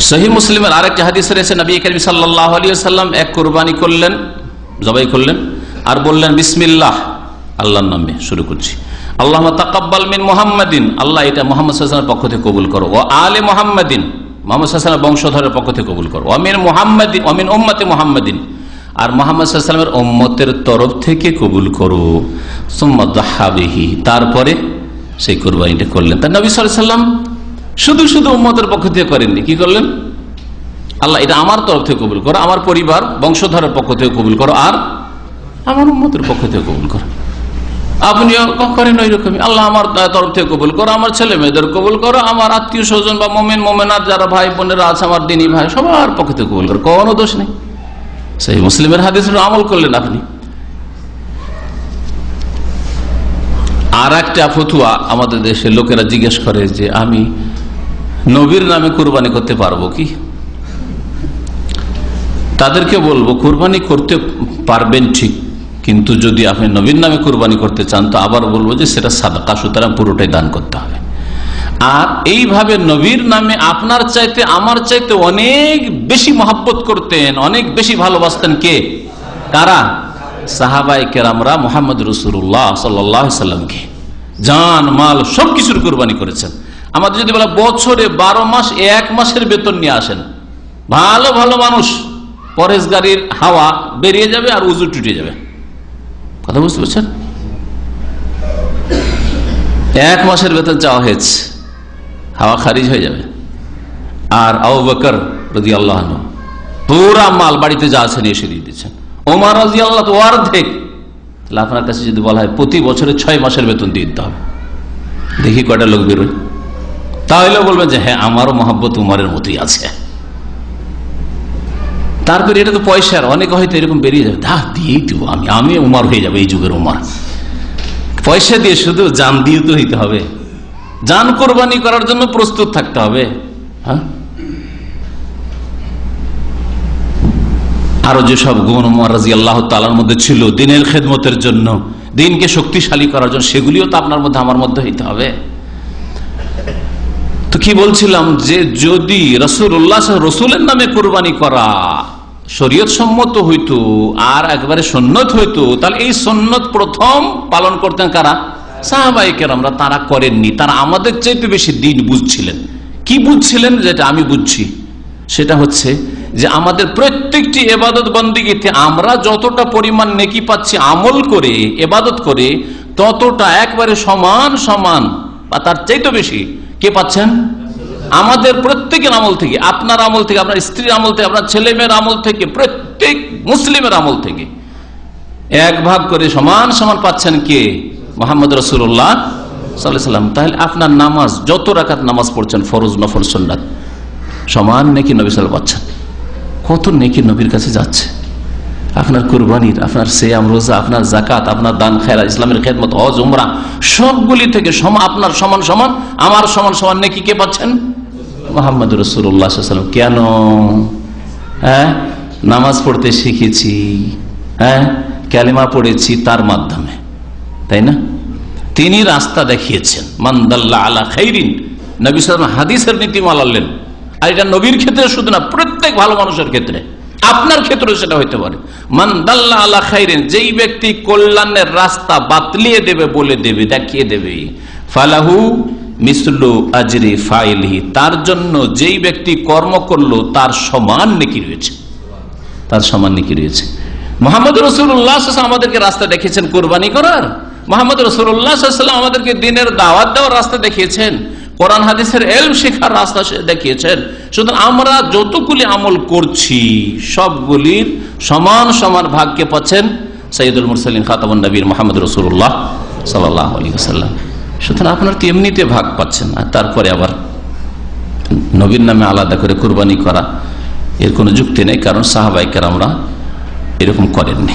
সহিহ মুসলিমের আরেকটি হাদিস রয়েছে, নবী করিম সাল্লাল্লাহু আলাইহি ওয়াসাল্লাম এক কুরবানি করলেন, জবাই করলেন, আর বললেন বিসমিল্লাহ, আল্লাহর নামে শুরু করছি। আল্লাহুম্মা তাকাব্বাল মিন মুহাম্মাদিন, আল্লাহ এটা মুহাম্মদ সাল্লাল্লাহু আলাইহি ওয়াসাল্লামের পক্ষ থেকে কবুল করো। ওয়া আলে মুহাম্মাদিন, মুহাম্মদ সাল্লাল্লাহু আলাইহি ওয়াসাল্লামের বংশধরের পক্ষ থেকে কবুল করো। ওয়া মিন মুহাম্মাদিন ওয়া মিন উম্মতি মুহাম্মাদিন, আর মুহাম্মদ সাল্লাল্লাহু আলাইহি ওয়াসাল্লামের উম্মতের তরফ থেকে কবুল করো। সুম্মা যাহা বিহি, তারপরে সেই কুরবানিটা করলেন। তা নবী সাল্লাল্লাহু আলাইহি ওয়াসাল্লাম শুধু শুধু উম্মতের পক্ষ থেকে করেননি, কি করলেন? আল্লাহ এটা আমার তরফ থেকে কবুল করো, আমার পরিবার বংশধরের পক্ষ থেকে কবুল করো, আর আমার উম্মতের পক্ষ থেকে কবুল করো। আপনিও করেন ওই রকমই, আল্লাহ আমার তরফ থেকে কবুল করো, আমার ছেলে মেয়েদের কবুল করো, আমার আত্মীয় স্বজন বা মোমেন মোমেনাত যারা ভাই বোনেরা আছে আমার দিনী ভাই সবার পক্ষ থেকে কবুল করো, কোনো দোষ নেই। সেই মুসলিমের হাদিস আমল করলেন আপনি। আর একটা ফতুয়া আমাদের দেশের লোকেরা জিজ্ঞেস করে যে আমি নবীর নামে কুরবানি করতে পারবো কি? তাদেরকে বলবো কুরবানি করতে পারবেন ঠিক, কিন্তু যদি আপনি নবীর নামে কুরবানি করতে চান তো আবার বলবো যে সেটা সাদকা, সুতরাং পুরোটাই দান করতে হবে। আর এইভাবে নবীর নামে আপনার চাইতে আমার চাইতে অনেক বেশি মহব্বত করতেন, অনেক বেশি ভালোবাসতেন কে? কারা? সাহাবায়ে কেরামরা মুহাম্মদ রাসূলুল্লাহ সাল্লাল্লাহু আলাইহি সাল্লামকে জান মাল সবকিছুর কুরবানি করেছেন। আমাদের যদি বলা বছরে 12 মাস 1 মাসের বেতন নিয়ে আসেন, ভালো ভালো মানুষ পরেশগারির হাওয়া বেরিয়ে যাবে আর উজু টুটে যাবে, কথা বুঝতে পারছেন? 1 মাসের বেতন চাওয়া হয়েছে, হাওয়া খারিজ হয়ে যাবে। আর আবু বকর রাদিয়াল্লাহু আনহু পুরা মাল বাড়িতে যা আছে নিয়ে এসে দিয়ে দিচ্ছেন। ওমর রাদিয়াল্লাহু তাআলা অর্ধেক। তাহলে আপনার কাছে যদি বলা হয় প্রতি বছরে 6 মাসের বেতন দিয়ে দিতে হবে, দেখি কয়টা লোক বেরোয়, তাহলে বলবেন যে হ্যাঁ আমারও মহব্বত উমরের মতোই আছে। তারপরে এটা তো পয়সার, অনেকে হয়তো এরকম বেরিয়ে যাবে, দিয়েই দেবো আমি উমর হয়ে যাবে, এই যুগের উমর। পয়সা দিয়ে শুধু জান দিয়ে তো হইতে হবে, জান কোরবানি করার জন্য প্রস্তুত থাকতে হবে। হ্যাঁ, আরো যেসব গুণ ওমর রাদিয়াল্লাহু তাআলার মধ্যে ছিল দ্বীনের খেদমতের জন্য, দ্বীনকে শক্তিশালী করার জন্য, সেগুলিও তো আপনার মধ্যে আমার মধ্যে হইতে হবে। তো কি বলছিলাম যে যদি রাসূলুল্লাহ রসুলের নামে কুরবানি করা শরীয়ত সম্মত হইতো আর একবারে সুন্নত হইতো, তাহলে এই সুন্নত প্রথম পালন করতেন কারা? সাহাবায়ে কেরামরা। তারা করেননি, তারা আমাদের চাইতে বেশি দ্বীন বুঝছিলেন। কি বুঝছিলেন? যেটা আমি বুঝছি সেটা হচ্ছে যে আমাদের প্রত্যেকটি ইবাদত বন্দেগীতে আমরা যতটা পরিমাণ নেকি পাচ্ছি আমল করে, ইবাদত করে, ততটা একবারে সমান সমান বা তার চাইতে বেশি কে পাচ্ছেন? আমাদের প্রত্যেকের আমল থেকে, আপনার আমল থেকে, আপনার স্ত্রীর আমল থেকে, আপনার ছেলে মেয়ের আমল থেকে, প্রত্যেক মুসলিমের আমল থেকে 1 ভাগ করে সমান সমান পাচ্ছেন কে? মুহাম্মদ রাসূলুল্লাহ সাল্লাল্লাহু আলাইহি ওয়াসাল্লাম। তাহলে আপনার নামাজ, যত রাকাত নামাজ পড়ছেন ফরজ নফল সুন্নাত, সমান নেকি নবী সাল্লাল্লাহু আলাইহি ওয়াসাল্লাম পাচ্ছেন। কত নেকি নবীর কাছে যাচ্ছে। আপনার কুরবানির, আপনার সিয়াম রোজা, আপনার যাকাত, আপনার দান খায়রাত, ইসলামের খেদমত, হজ উমরা, সবগুলি থেকে আপনার সমান সমান, আমার সমান সমান নেকি কে পাচ্ছেন? মুহাম্মদ রাসূলুল্লাহ সাল্লাল্লাহু আলাইহি ওয়াসাল্লাম। কেন? হ্যাঁ, নামাজ পড়তে শিখেছি, হ্যাঁ, কালিমা পড়েছি তার মাধ্যমে, তাই না? তিনি রাস্তা দেখিয়েছেন। মান দাল্লা আলা খাইরিন, নবী সাল্লাল্লাহু আলাইহি ওয়াসাল্লাম হাদিসের নীতিমালা আনলেন। আর এটা নবীর ক্ষেত্রে শুধু না, প্রত্যেক ভালো মানুষের ক্ষেত্রে, আপনার ক্ষেত্রে সেটা হইতে পারে। মান দাল্লা আলা খাইরিন, যেই ব্যক্তি কল্যাণের রাস্তা বাতলিয়ে দেবে, বলে দেবে, দেখিয়ে দেবে, ফালাহু মিসলু আজরি ফাইলিহি, তার জন্য যেই ব্যক্তি কর্ম করলো তার সমান নেকি রয়েছে, তার সমান নেকি রয়েছে। মুহাম্মদ রাসূলুল্লাহ সাল্লাল্লাহু আলাইহি ওয়াসাল্লাম আমাদেরকে রাস্তা দেখিয়েছেন কুরবানি করার। মুহাম্মদ রাসূলুল্লাহ সাল্লাল্লাহু আলাইহি ওয়াসাল্লাম আমাদেরকে দ্বীনের দাওয়াত দেওয়ার রাস্তা দেখিয়েছেন, কোরআন হাদিসের ইলম শেখার রাস্তা দেখিয়েছেন। সুতরাং আমরা যতগুলি আমল করছি সবগুলির সমান সমান ভাগকে পাচ্ছেন সাইয়্যিদুল মুরসালিন খাতামুন নবীর মুহাম্মদ রাসূলুল্লাহ সাল্লাল্লাহু আলাইহি ওয়াসাল্লাম। সুতরাং আপনার তো এমনিতে ভাগ পাচ্ছেন, আর তারপরে আবার নবীর নামে আলাদা করে কুরবানি করা এর কোনো যুক্তি নেই, কারণ সাহাবায়ে কেরামরা এরকম করেননি।